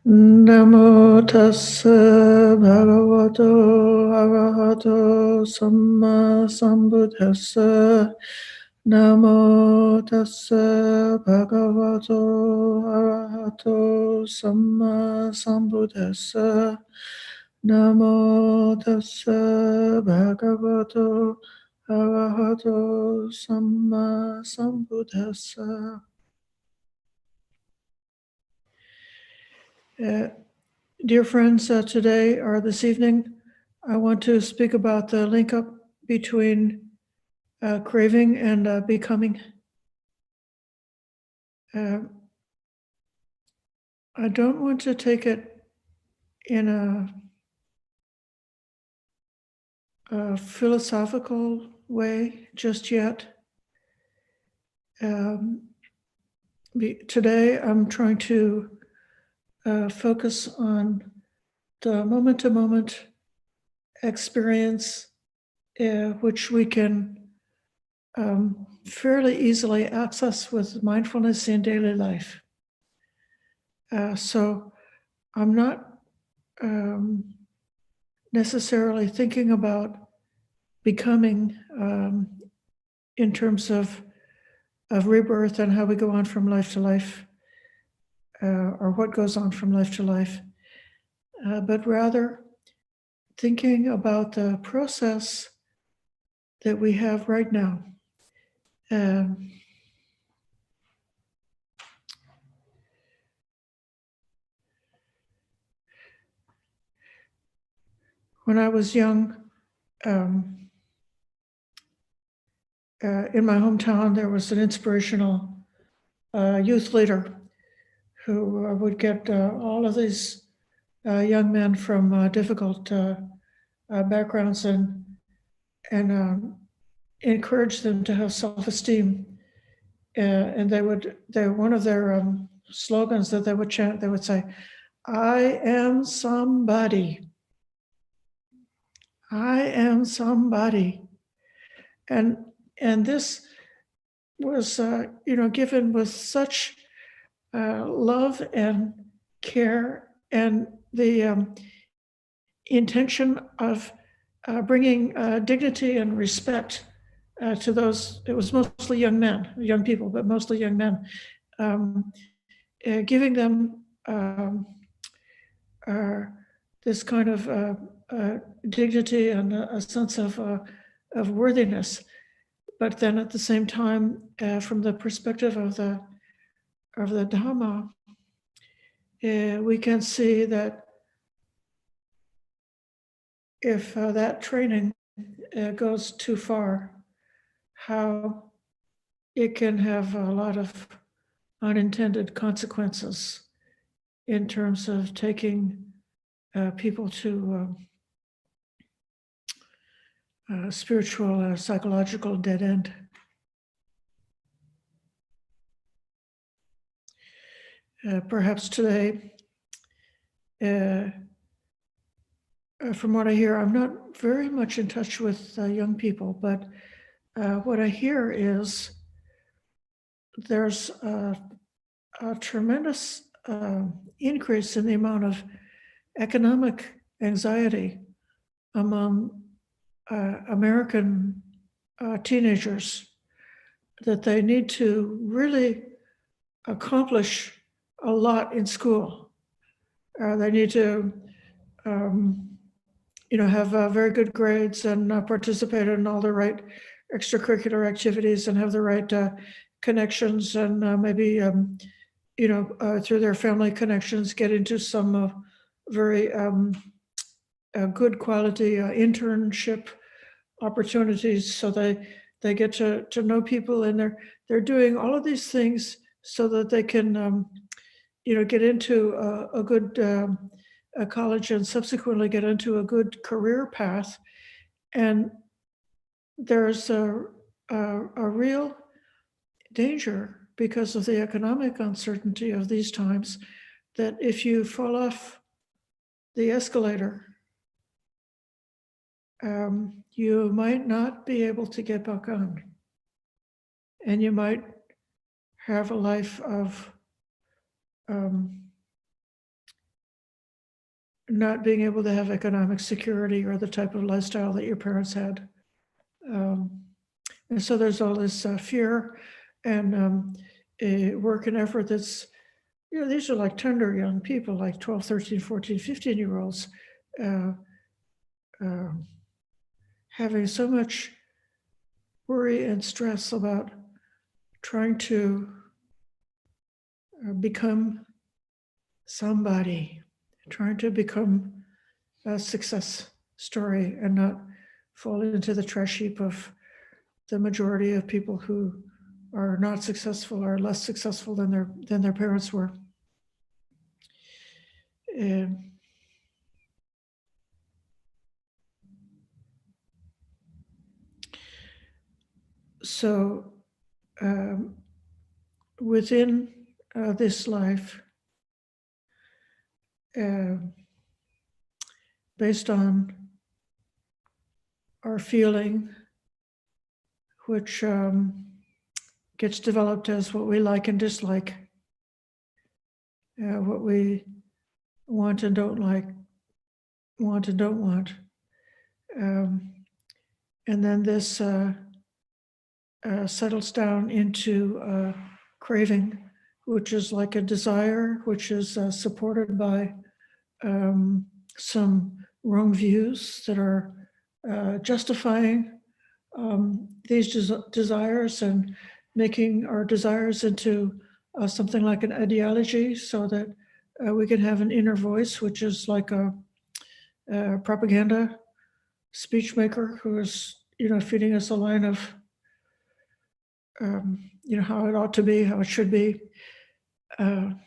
Namo tassa bhagavato arahato samma sambuddhassa. Namo tassa bhagavato arahato samma sambuddhassa. Namo tassa bhagavato arahato samma sambuddhassa. Dear friends, today or this evening, I want to speak about the link up between craving and becoming. I don't want to take it in a philosophical way just yet. Today, I'm trying to focus on the moment-to-moment experience, which we can fairly easily access with mindfulness in daily life. So I'm not necessarily thinking about becoming in terms of rebirth and how we go on from life to life, or what goes on from life to life, but rather thinking about the process that we have right now. When I was young, in my hometown, there was an inspirational youth leader who would get all of these young men from difficult backgrounds and encourage them to have self-esteem. And one of their slogans that they would chant, they would say, "I am somebody. I am somebody." And this was, given with such love and care, and the intention of bringing dignity and respect to those. It was mostly young people, but mostly young men, giving them this kind of dignity and a sense of worthiness. But then at the same time, from the perspective of the Dhamma, we can see that if that training goes too far, how it can have a lot of unintended consequences in terms of taking people to spiritual, psychological dead end. Perhaps today, from what I hear, I'm not very much in touch with young people, but what I hear is there's a tremendous increase in the amount of economic anxiety among American teenagers, that they need to really accomplish a lot in school. They need to, have very good grades and participate in all the right extracurricular activities and have the right connections, and maybe, through their family connections, get into some very good quality internship opportunities, so they get to know people, and they're doing all of these things so that they can get into a good a college and subsequently get into a good career path. And there's a real danger, because of the economic uncertainty of these times, that if you fall off the escalator, you might not be able to get back on, and you might have a life of not being able to have economic security or the type of lifestyle that your parents had. And so there's all this fear and a work and effort that's, these are like tender young people, like 12, 13, 14, 15-year-olds, uh, having so much worry and stress about trying to become somebody, trying to become a success story and not fall into the trash heap of the majority of people who are not successful or less successful than their parents were. And so within this life, based on our feeling, which gets developed as what we like and dislike, what we want and don't like, want and don't want. And then this settles down into craving, which is like a desire, which is supported by some wrong views that are justifying these desires and making our desires into something like an ideology, so that we can have an inner voice, which is like a propaganda speech maker who is, feeding us a line of, how it ought to be, how it should be. And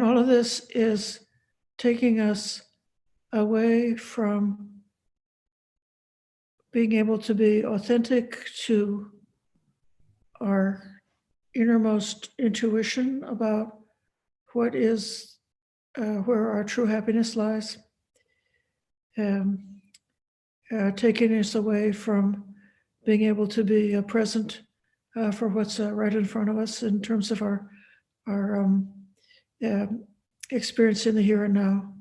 all of this is taking us away from being able to be authentic to our innermost intuition about what is, where our true happiness lies. Taking us away from being able to be present for what's right in front of us in terms of our experience in the here and now.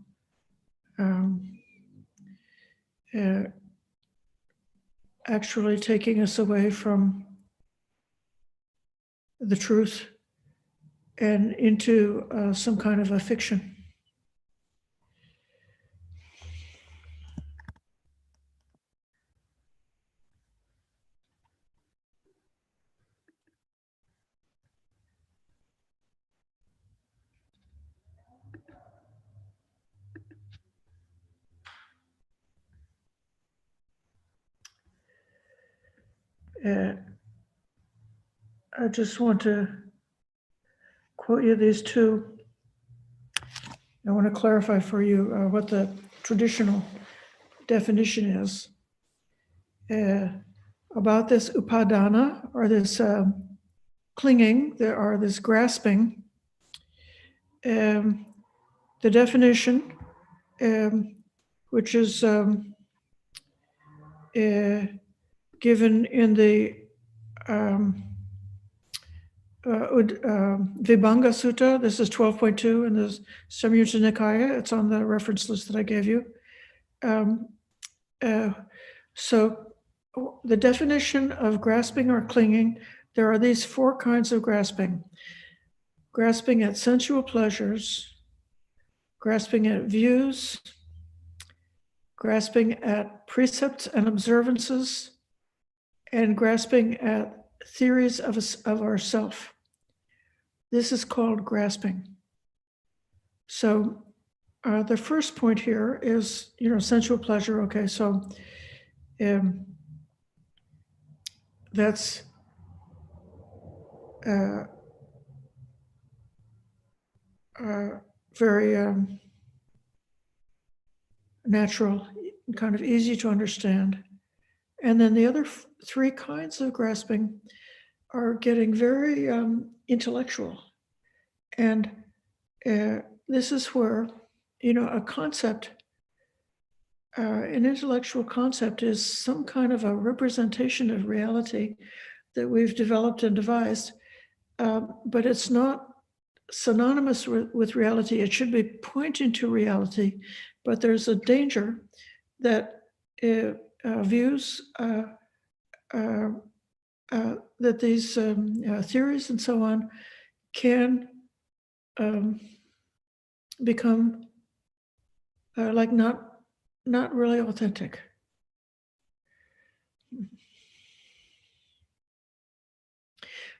Actually taking us away from the truth and into some kind of a fiction. I just want to quote you these two. I want to clarify for you what the traditional definition is about this upadana, or this clinging, or this grasping. The definition, which is given in the Vibhanga Sutta. This is 12.2 in the Samyutta Nikaya. It's on the reference list that I gave you. So the definition of grasping or clinging, there are these four kinds of grasping. Grasping at sensual pleasures, grasping at views, grasping at precepts and observances, and grasping at theories of ourself. This is called grasping. So the first point here is, sensual pleasure. Okay, so that's very natural, kind of easy to understand. And then the other three kinds of grasping are getting very intellectual. And this is where, a concept, an intellectual concept is some kind of a representation of reality that we've developed and devised, but it's not synonymous with reality. It should be pointing to reality, but there's a danger that views that these theories and so on can become like not really authentic.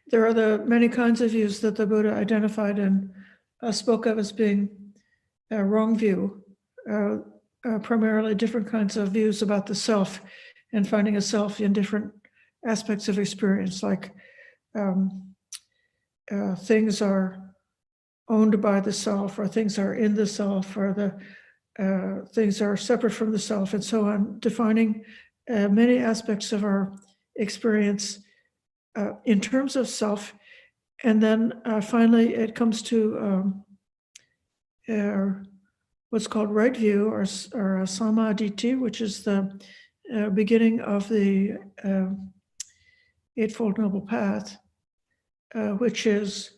There are the many kinds of views that the Buddha identified and spoke of as being a wrong view, primarily different kinds of views about the self and finding a self in different aspects of experience, like things are owned by the self, or things are in the self, or the things are separate from the self, and so on, defining many aspects of our experience in terms of self. And then finally, it comes to what's called right view, or samadhi, which is the beginning of the Eightfold Noble Path, which is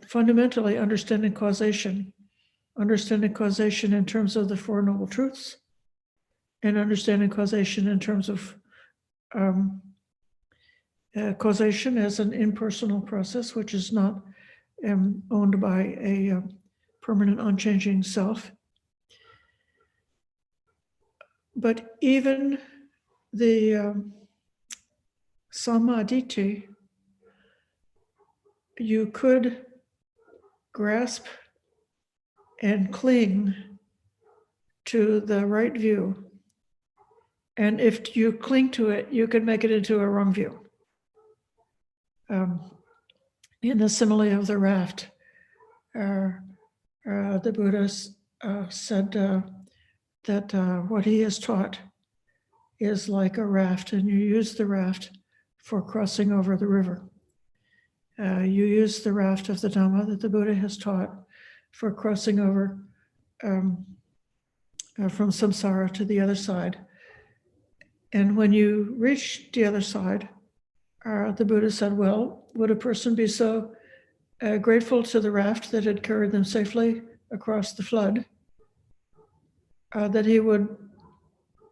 fundamentally understanding causation in terms of the Four Noble Truths, and understanding causation in terms of causation as an impersonal process, which is not owned by a permanent, unchanging self. But even the samadhi, you could grasp and cling to the right view. And if you cling to it, you can make it into a wrong view. In the simile of the raft, the Buddha said that what he has taught is like a raft, and you use the raft for crossing over the river. You use the raft of the Dhamma that the Buddha has taught for crossing over from samsara to the other side. And when you reach the other side, the Buddha said, well, would a person be so grateful to the raft that had carried them safely across the flood that he would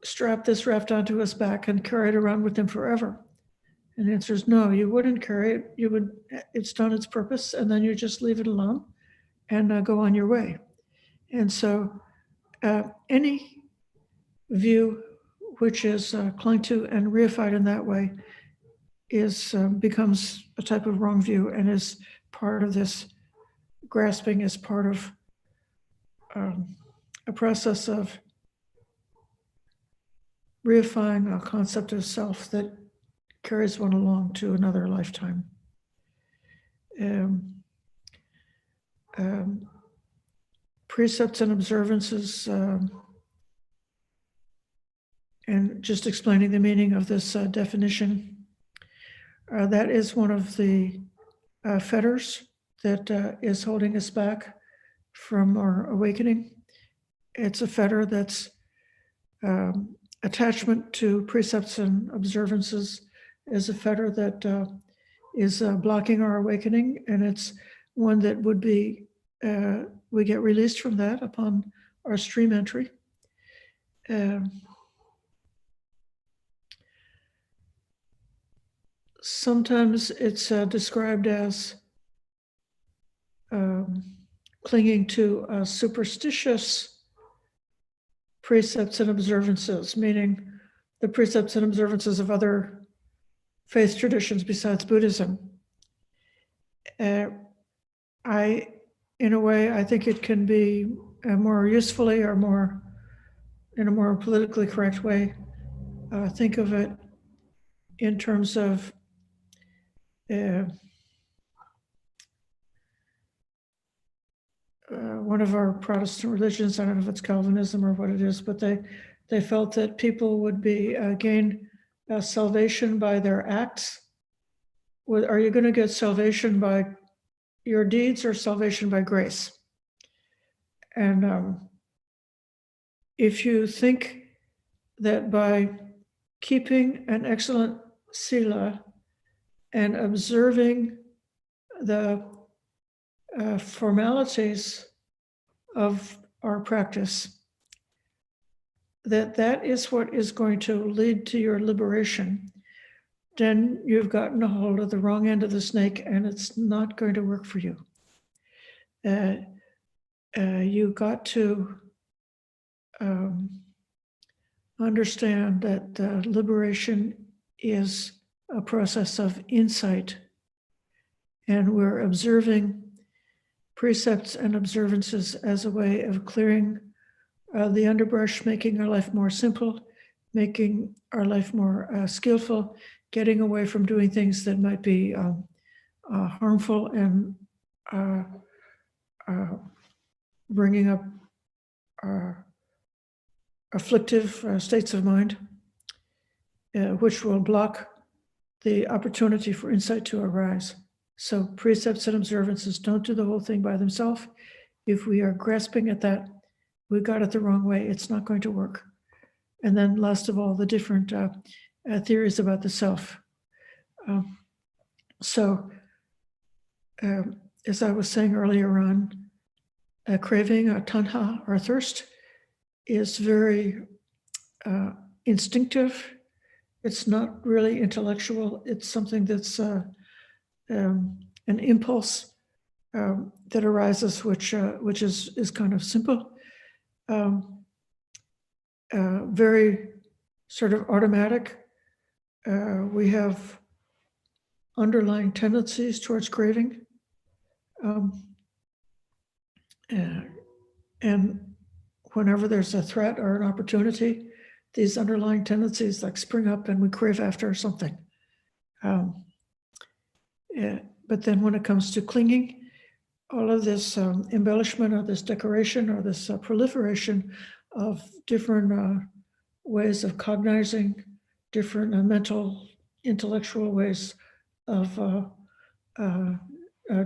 strap this raft onto his back and carry it around with him forever? And the answer is no, you wouldn't carry it. It's done its purpose, and then you just leave it alone and go on your way. And so any view which is clung to and reified in that way becomes a type of wrong view, and is part of this grasping, is part of a process of reifying a concept of self that carries one along to another lifetime. Precepts and observances, and just explaining the meaning of this definition, that is one of the fetters that is holding us back from our awakening. It's a fetter that's attachment to precepts and observances is a fetter that is blocking our awakening, and it's one that would be, we get released from that upon our stream entry. Sometimes it's described as clinging to superstitious precepts and observances, meaning the precepts and observances of other faith traditions besides Buddhism. In a way, I think it can be more usefully, or more in a more politically correct way, think of it in terms of one of our Protestant religions. I don't know if it's Calvinism or what it is, but they felt that people would be gain salvation by their acts. Are you going to get salvation by your deeds or salvation by grace? And if you think that by keeping an excellent sila and observing the formalities of our practice, that is what is going to lead to your liberation, then you've gotten a hold of the wrong end of the snake and it's not going to work for you. You got to understand that liberation is a process of insight, and we're observing precepts and observances as a way of clearing the underbrush, making our life more simple, making our life more skillful, getting away from doing things that might be harmful and bringing up afflictive states of mind, which will block the opportunity for insight to arise. So precepts and observances don't do the whole thing by themselves. If we are grasping at that, we got it the wrong way. It's not going to work. And then last of all, the different theories about the self. As I was saying earlier on, craving, tanha, or thirst, is very instinctive. It's not really intellectual. It's something that's an impulse that arises, which is kind of simple, very sort of automatic. We have underlying tendencies towards craving, and whenever there's a threat or an opportunity, these underlying tendencies like spring up and we crave after something. But then when it comes to clinging, all of this embellishment or this decoration or this proliferation of different ways of cognizing, different mental, intellectual ways of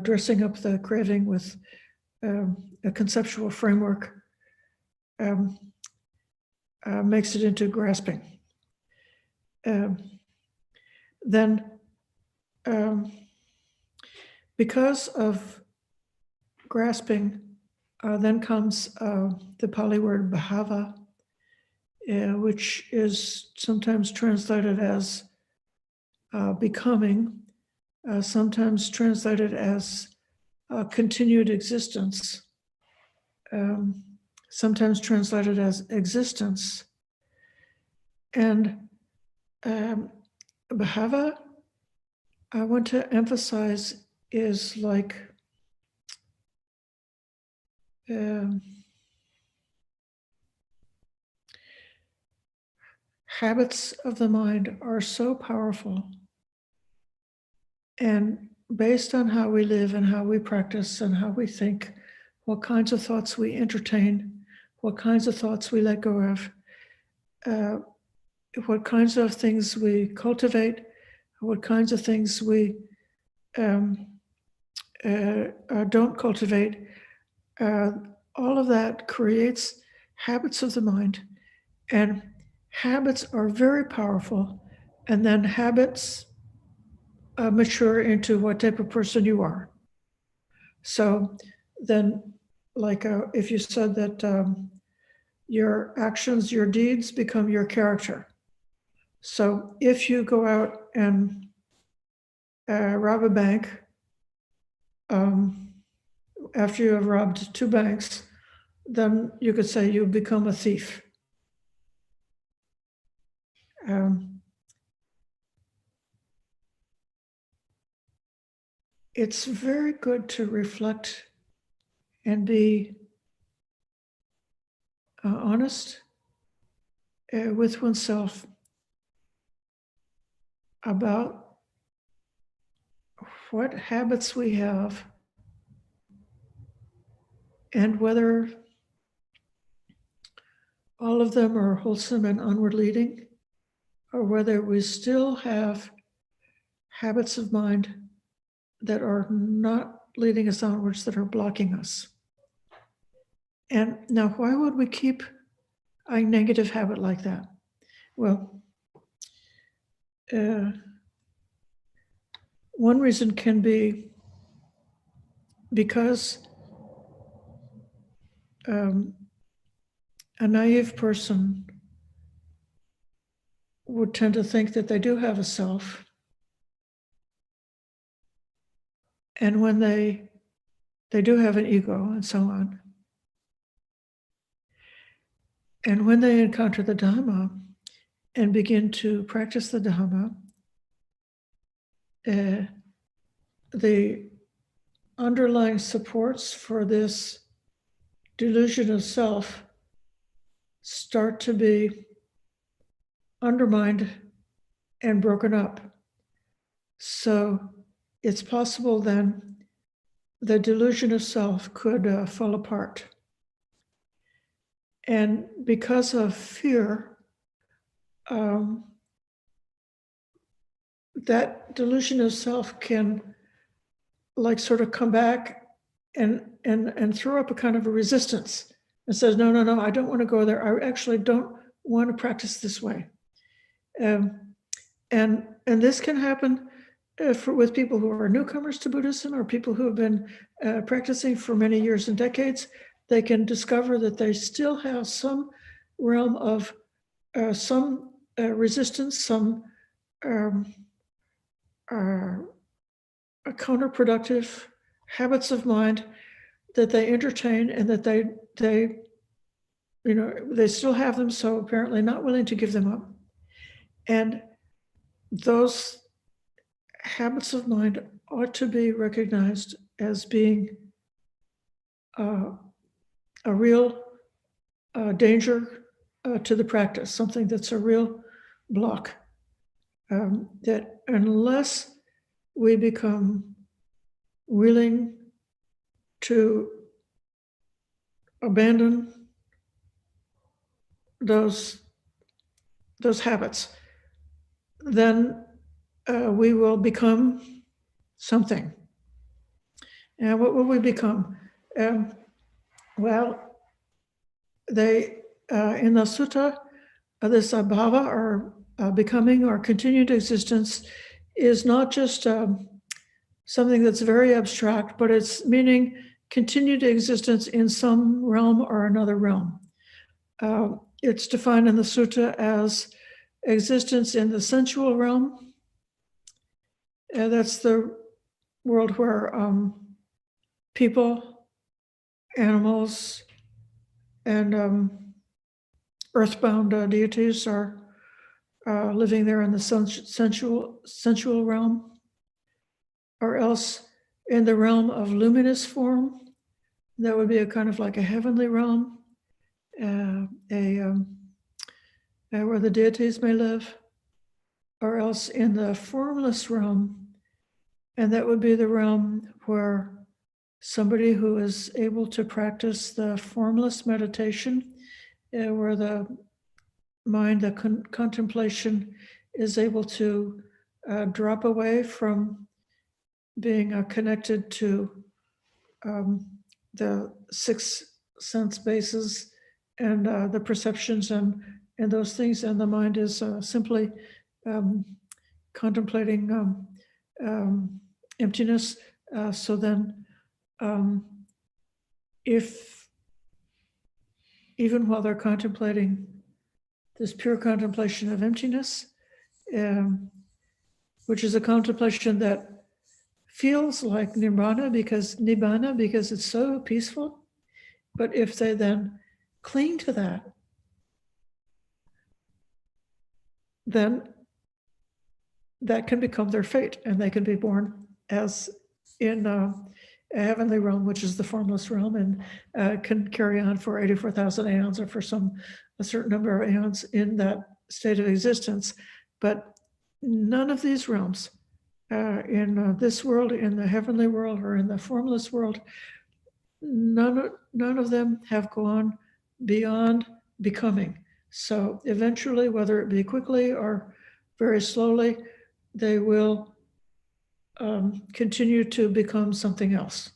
dressing up the craving with a conceptual framework, makes it into grasping. Then, because of grasping, then comes the Pali word bhava, which is sometimes translated as becoming, sometimes translated as continued existence, sometimes translated as existence. And bhava, I want to emphasize, is like habits of the mind are so powerful, and based on how we live and how we practice and how we think, what kinds of thoughts we entertain, what kinds of thoughts we let go of, what kinds of things we cultivate, what kinds of things we don't cultivate, all of that creates habits of the mind, and habits are very powerful, and then habits mature into what type of person you are. So then, like if you said that your actions, your deeds become your character. So if you go out and rob a bank, after you have robbed 2 banks, then you could say you become a thief. It's very good to reflect and be honest with oneself about what habits we have and whether all of them are wholesome and onward leading, or whether we still have habits of mind that are not leading us onwards, that are blocking us. And now, why would we keep a negative habit like that? Well, one reason can be because a naive person would tend to think that they do have a self. And when they do have an ego and so on. And when they encounter the Dhamma and begin to practice the Dhamma, the underlying supports for this delusion of self start to be undermined and broken up. So it's possible then the delusion of self could fall apart. And because of fear, that delusion of self can like sort of come back and throw up a kind of a resistance and says, no, I don't want to go there. I actually don't want to practice this way. And this can happen with people who are newcomers to Buddhism or people who have been practicing for many years and decades. They can discover that they still have some realm of some resistance, some counterproductive habits of mind that they entertain and that they still have them, so apparently not willing to give them up. And those habits of mind ought to be recognized as being a real danger to the practice, something that's a real block. That unless we become willing to abandon those habits, then we will become something. And what will we become? Well, they in the sutta, this bhava, or becoming or continued existence, is not just something that's very abstract, but it's meaning continued existence in some realm or another realm. It's defined in the sutta as existence in the sensual realm. That's the world where people, animals, and earthbound deities are living there in the sensual realm, or else in the realm of luminous form. That would be a kind of like a heavenly realm, where the deities may live, or else in the formless realm, and that would be the realm where somebody who is able to practice the formless meditation, where the mind, the contemplation is able to drop away from being connected to the six sense bases and the perceptions and those things, and the mind is simply contemplating emptiness. So then, if even while they're contemplating this pure contemplation of emptiness, which is a contemplation that feels like nibbana because it's so peaceful, but if they then cling to that, then that can become their fate, and they can be born as in a heavenly realm, which is the formless realm, and can carry on for 84,000 aeons or for a certain number of aeons in that state of existence. But none of these realms, in this world, in the heavenly world, or in the formless world, none of them have gone beyond becoming. So eventually, whether it be quickly or very slowly, they will continue to become something else.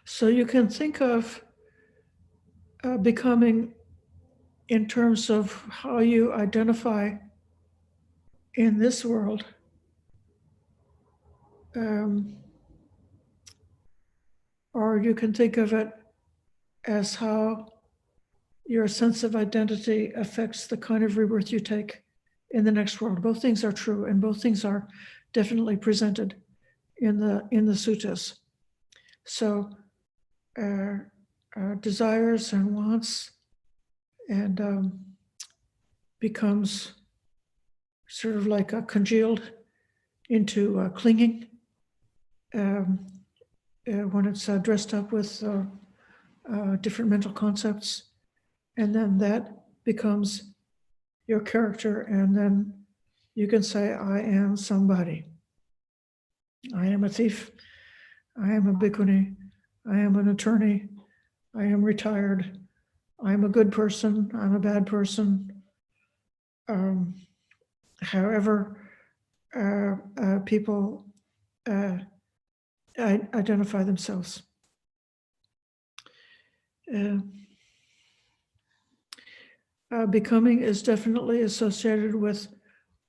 So you can think of becoming in terms of how you identify in this world, um, or you can think of it as how your sense of identity affects the kind of rebirth you take in the next world. Both things are true, and both things are definitely presented in the suttas. So desires and wants and becomes sort of like congealed into clinging when it's dressed up with different mental concepts. And then that becomes your character. And then you can say, I am somebody. I am a thief. I am a bhikkhuni. I am an attorney. I am retired. I am a good person. I'm a bad person. However, people identify themselves. Becoming is definitely associated with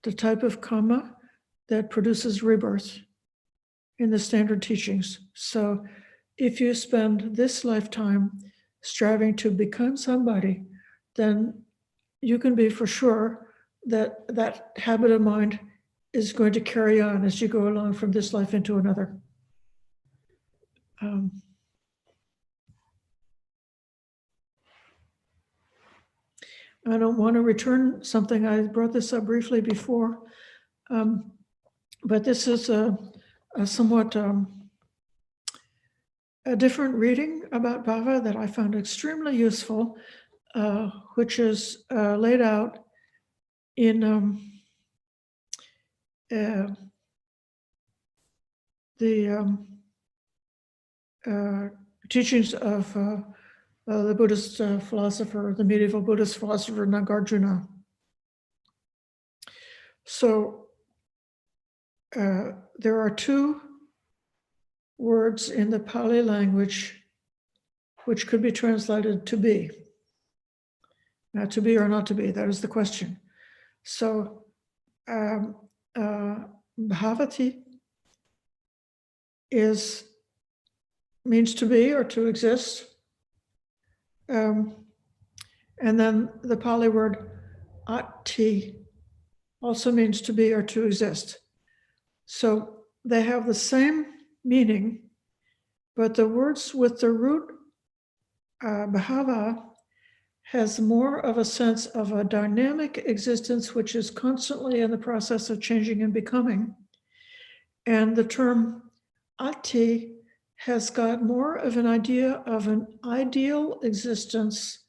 the type of karma that produces rebirth in the standard teachings. So if you spend this lifetime striving to become somebody, then you can be for sure that that habit of mind is going to carry on as you go along from this life into another. I don't want to return something. I brought this up briefly before, but this is a somewhat a different reading about bhava that I found extremely useful, which is laid out in the teachings of the Buddhist philosopher, the medieval Buddhist philosopher Nagarjuna. So there are two words in the Pali language which could be translated to be. Now, to be or not to be, that is the question. So bhavati means to be or to exist. And then the Pali word atti also means to be or to exist. So they have the same meaning, but the words with the root bhava has more of a sense of a dynamic existence which is constantly in the process of changing and becoming. And the term atti has got more of an idea of an ideal existence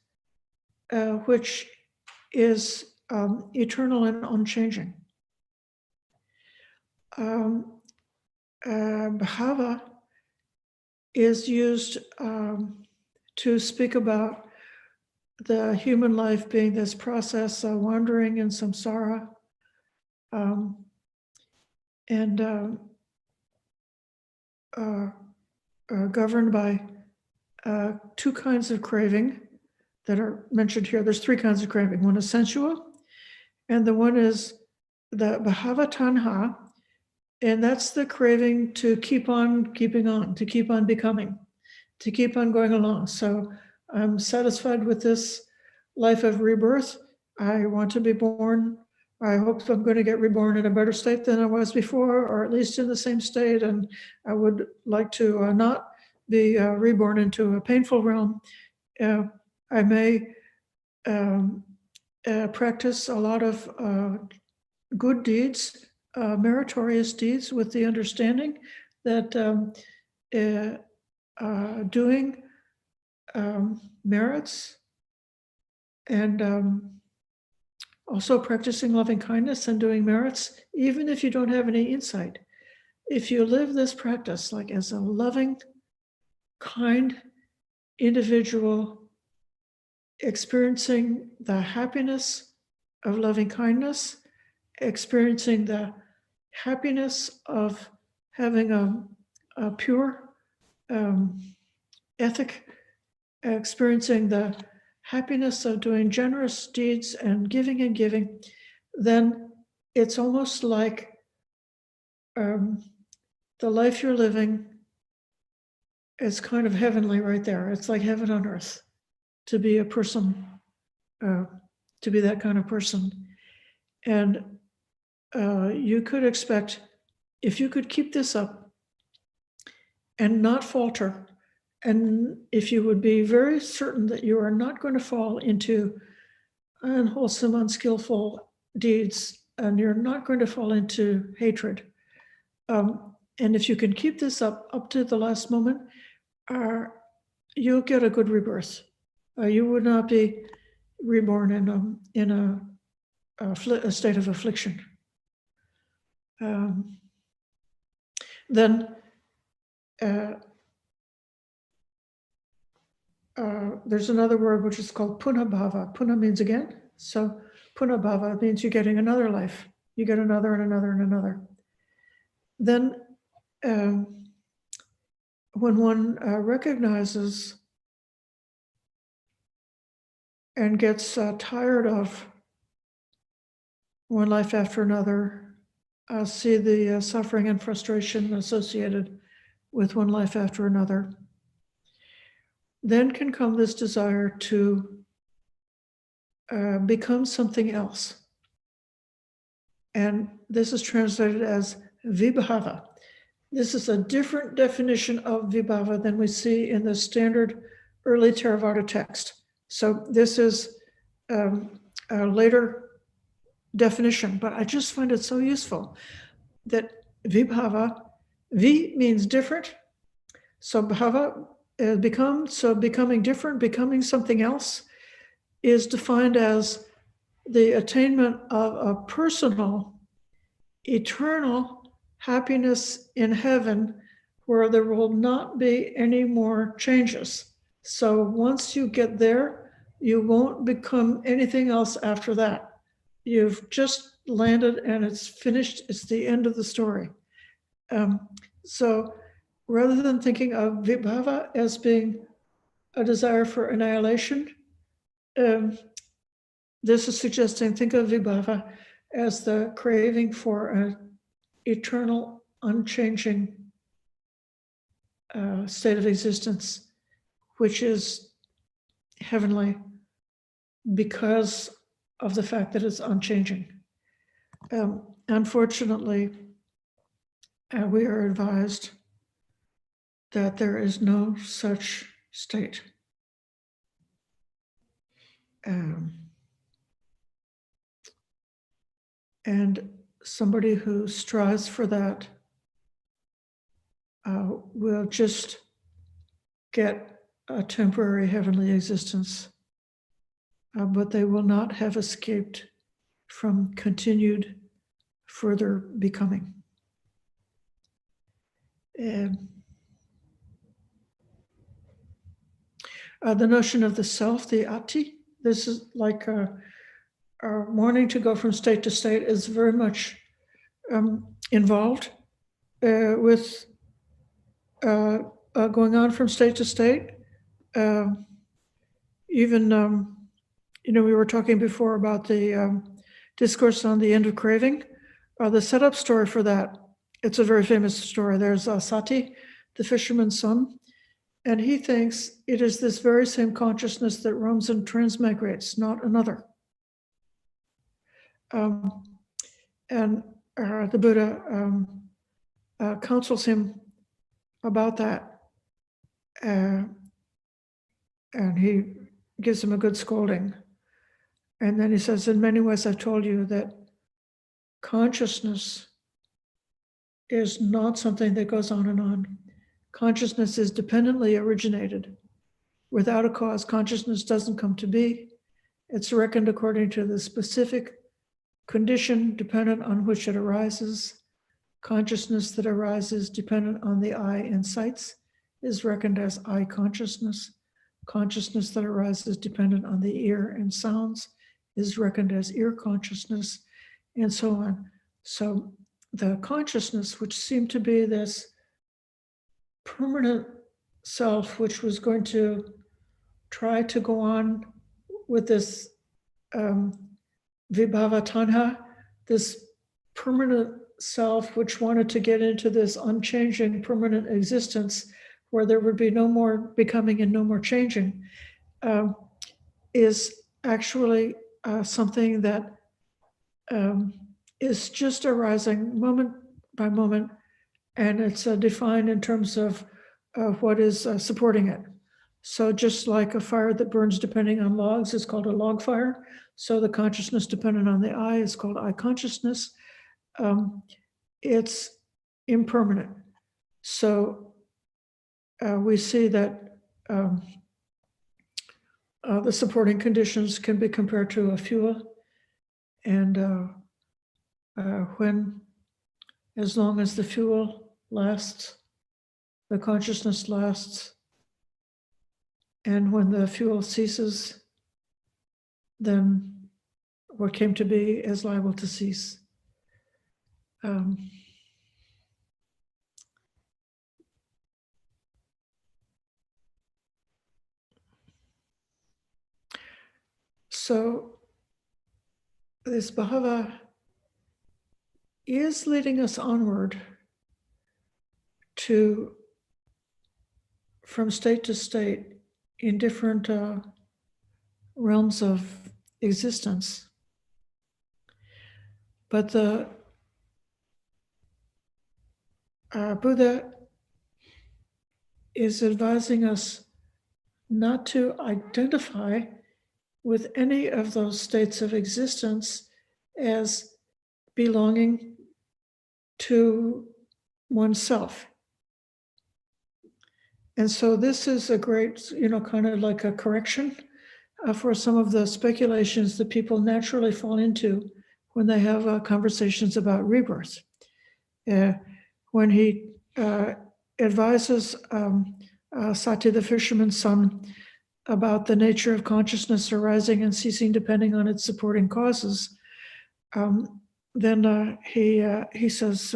which is eternal and unchanging. Bhava is used to speak about the human life being this process wandering in samsara and governed by two kinds of craving that are mentioned here. There's three kinds of craving. One is sensual, and the one is the bhava tanha, and that's the craving to keep on keeping on, to keep on becoming, to keep on going along. So I'm satisfied with this life of rebirth. I want to be born. I hope I'm going to get reborn in a better state than I was before, or at least in the same state. And I would like to not be reborn into a painful realm. I may practice a lot of good deeds, meritorious deeds, with the understanding that doing merits and also practicing loving kindness and doing merits, even if you don't have any insight. If you live this practice like as a loving, kind individual, experiencing the happiness of loving kindness, experiencing the happiness of having a pure ethic, experiencing the happiness of doing generous deeds and giving, then it's almost like the life you're living is kind of heavenly right there. It's like heaven on earth to be a person, to be that kind of person. And you could expect, if you could keep this up and not falter, and if you would be very certain that you are not going to fall into unwholesome, unskillful deeds, and you're not going to fall into hatred. And if you can keep this up to the last moment, you'll get a good rebirth. You would not be reborn in a state of affliction. Then there's another word which is called punabhava. Puna means again. So punabhava means you're getting another life. You get another and another and another. Then when one recognizes and gets tired of one life after another, see the suffering and frustration associated with one life after another, then can come this desire to become something else. And this is translated as vibhava. This is a different definition of vibhava than we see in the standard early Theravada text. So this is a later definition, but I just find it so useful that vibhava, vi means different. So bhava becoming different, becoming something else is defined as the attainment of a personal, eternal happiness in heaven where there will not be any more changes. So once you get there, you won't become anything else after that. You've just landed and it's finished. It's the end of the story. So rather than thinking of vibhava as being a desire for annihilation, this is suggesting think of vibhava as the craving for an eternal, unchanging state of existence, which is heavenly because of the fact that it's unchanging. Unfortunately, we are advised that there is no such state. And somebody who strives for that will just get a temporary heavenly existence, but they will not have escaped from continued further becoming. The notion of the self, the ati, this is like wanting to go from state to state is very much involved with going on from state to state. Even, we were talking before about the discourse on the end of craving. The setup story for that, it's a very famous story. There's Sati, the fisherman's son, and he thinks it is this very same consciousness that roams and transmigrates, not another. And the Buddha counsels him about that. And he gives him a good scolding. And then he says, in many ways, I've told you that consciousness is not something that goes on and on. Consciousness is dependently originated. Without a cause, consciousness doesn't come to be. It's reckoned according to the specific condition dependent on which it arises. Consciousness that arises dependent on the eye and sights is reckoned as eye consciousness. Consciousness that arises dependent on the ear and sounds is reckoned as ear consciousness, and so on. So the consciousness, which seemed to be this permanent self, which was going to try to go on with this vibhava tanha, this permanent self, which wanted to get into this unchanging permanent existence where there would be no more becoming and no more changing, is actually something that is just arising moment by moment, and it's defined in terms of what is supporting it. So just like a fire that burns depending on logs is called a log fire, so the consciousness dependent on the I is called I consciousness. It's impermanent. So we see that the supporting conditions can be compared to a fuel, and when, as long as the fuel lasts, the consciousness lasts, and when the fuel ceases, then what came to be is liable to cease. So this bhava is leading us onward to, from state to state, in different realms of existence. But the Buddha is advising us not to identify with any of those states of existence as belonging to oneself. And so this is a great, kind of like a correction for some of the speculations that people naturally fall into when they have conversations about rebirth. When he advises Sati the fisherman's son about the nature of consciousness arising and ceasing depending on its supporting causes, then he says,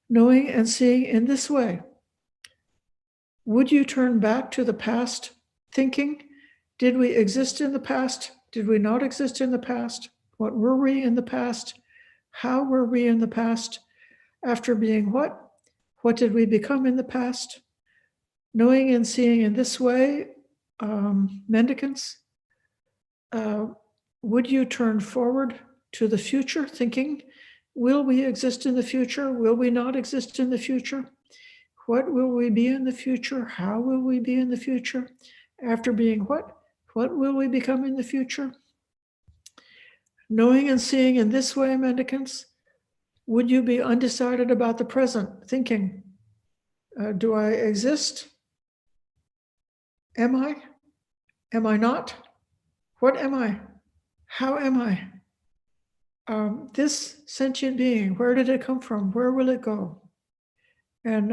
knowing and seeing in this way, would you turn back to the past thinking? Did we exist in the past? Did we not exist in the past? What were we in the past? How were we in the past? After being what? What did we become in the past? Knowing and seeing in this way, mendicants, would you turn forward to the future thinking, will we exist in the future? Will we not exist in the future? What will we be in the future? How will we be in the future? After being what? What will we become in the future? Knowing and seeing in this way, mendicants, would you be undecided about the present, thinking, do I exist? Am I? Am I not? What am I? How am I? This sentient being, where did it come from? Where will it go? And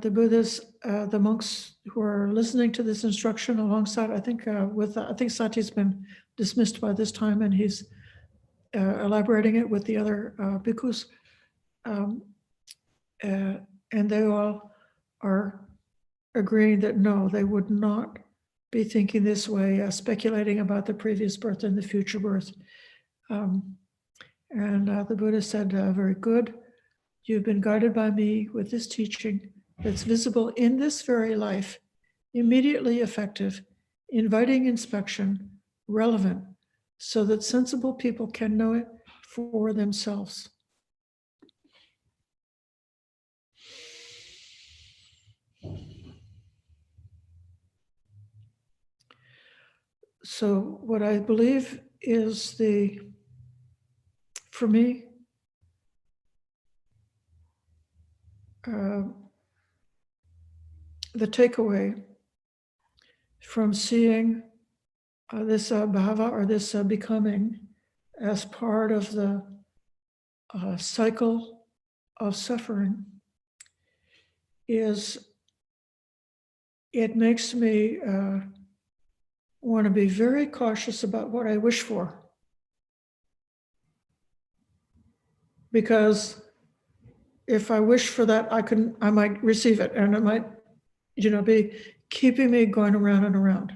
the Buddhas, the monks who are listening to this instruction alongside, I think Sati's been dismissed by this time, and he's elaborating it with the other bhikkhus, and they all are agreeing that no, they would not be thinking this way, speculating about the previous birth and the future birth. And the Buddha said, very good. You've been guided by me with this teaching that's visible in this very life, immediately effective, inviting inspection, relevant, so that sensible people can know it for themselves. So what I believe is for me, the takeaway from seeing this bhava, or this becoming, as part of the cycle of suffering is, it makes me want to be very cautious about what I wish for. Because if I wish for that, I might receive it, and it might be keeping me going around and around.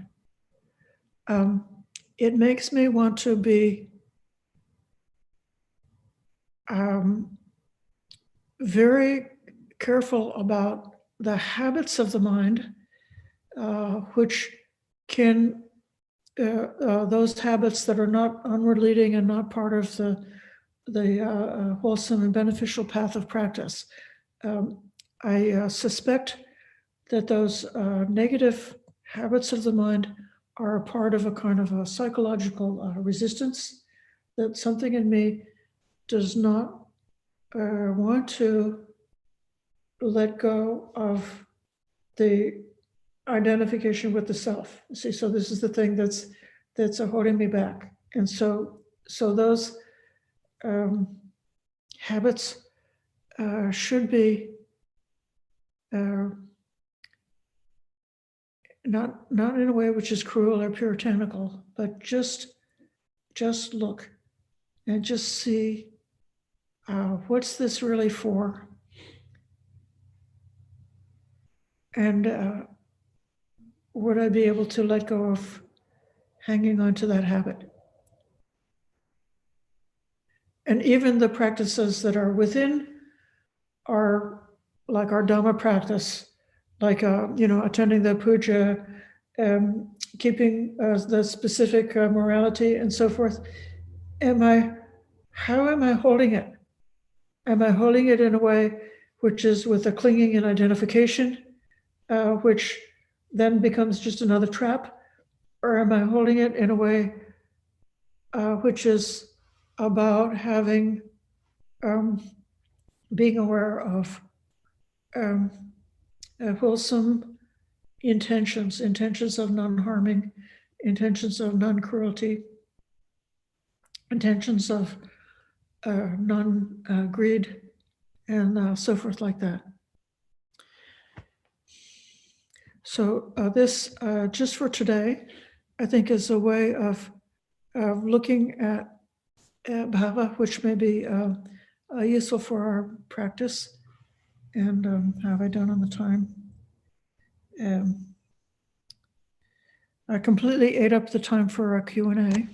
It makes me want to be very careful about the habits of the mind, which can, those habits that are not onward leading and not part of the wholesome and beneficial path of practice. I suspect that those negative habits of the mind are a part of a kind of a psychological resistance, that something in me does not want to let go of the identification with the self. See, so this is the thing that's holding me back. And so those habits should be not in a way which is cruel or puritanical, but just look and just see what's this really for, and would I be able to let go of hanging on to that habit? And even the practices that are within our, like our Dhamma practice, like attending the puja, keeping the specific morality and so forth. How am I holding it? Am I holding it in a way which is with a clinging and identification, which then becomes just another trap? Or am I holding it in a way which is about having, being aware of wholesome intentions of non-harming, intentions of non-cruelty, intentions of non-greed, and so forth like that. So this, just for today, I think is a way of looking at bhava, which may be useful for our practice. And how have I done on the time? I completely ate up the time for a Q&A.